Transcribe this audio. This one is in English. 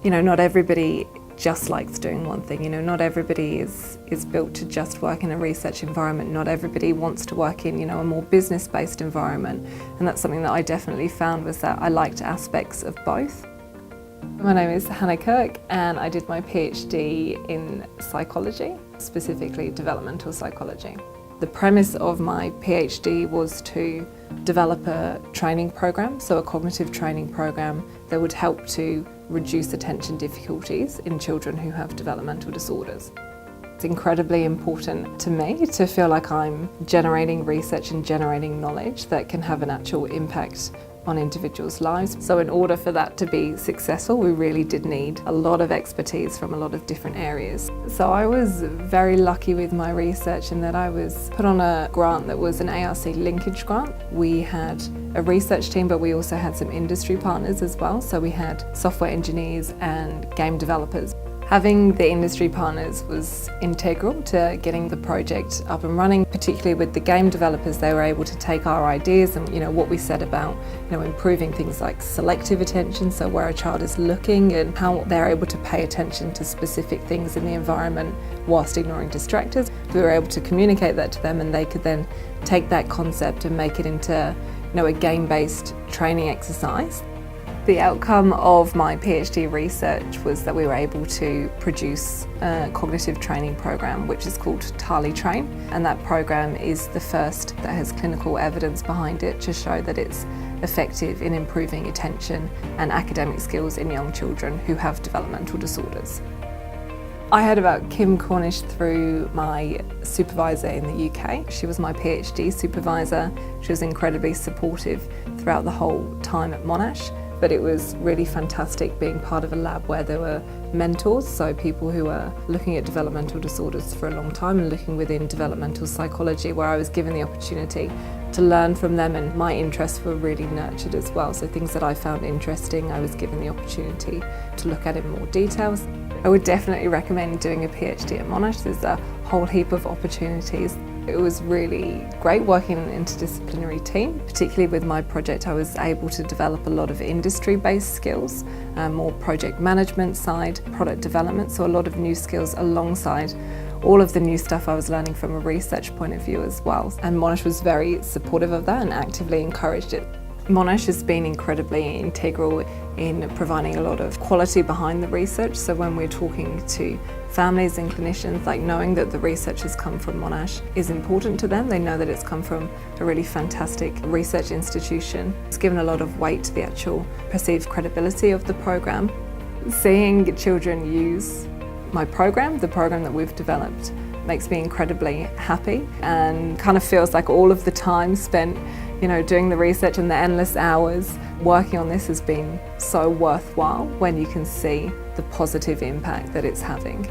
Not everybody just likes doing one thing. Not everybody is built to just work in a research environment. Not everybody wants to work in, a more business-based environment. And that's something that I definitely found, was that I liked aspects of both. My name is Kirk, and I did my PhD in psychology, specifically developmental psychology. The premise of my PhD was to develop a training program, so a cognitive training program that would help to reduce attention difficulties in children who have developmental disorders. It's incredibly important to me to feel like I'm generating research and generating knowledge that can have an actual impact on individuals' lives. So in order for that to be successful, we really did need a lot of expertise from a lot of different areas. So I was very lucky with my research in that I was put on a grant that was an ARC linkage grant. We had a research team, but we also had some industry partners as well. So we had software engineers and game developers. Having the industry partners was integral to getting the project up and running, particularly with the game developers. They were able to take our ideas and what we said about improving things like selective attention, so where a child is looking and how they're able to pay attention to specific things in the environment whilst ignoring distractors. We were able to communicate that to them, and they could then take that concept and make it into a game-based training exercise. The outcome of my PhD research was that we were able to produce a cognitive training program which is called Tali Train, and that program is the first that has clinical evidence behind it to show that it's effective in improving attention and academic skills in young children who have developmental disorders. I heard about Kim Cornish through my supervisor in the UK. She was my PhD supervisor. She was incredibly supportive throughout the whole time at Monash. But it was really fantastic being part of a lab where there were mentors, so people who were looking at developmental disorders for a long time and looking within developmental psychology, where I was given the opportunity to learn from them, and my interests were really nurtured as well. So things that I found interesting, I was given the opportunity to look at in more details. I would definitely recommend doing a PhD at Monash. There's a whole heap of opportunities. It was really great working in an interdisciplinary team. Particularly with my project, I was able to develop a lot of industry-based skills, more project management side, product development, so a lot of new skills alongside all of the new stuff I was learning from a research point of view as well. And Monash was very supportive of that and actively encouraged it. Monash has been incredibly integral in providing a lot of quality behind the research. So when we're talking to families and clinicians, knowing that the research has come from Monash is important to them. They know that it's come from a really fantastic research institution. It's given a lot of weight to the actual perceived credibility of the program. Seeing children use my program, the program that we've developed, makes me incredibly happy, and kind of feels like all of the time spent doing the research and the endless hours working on this has been so worthwhile when you can see the positive impact that it's having.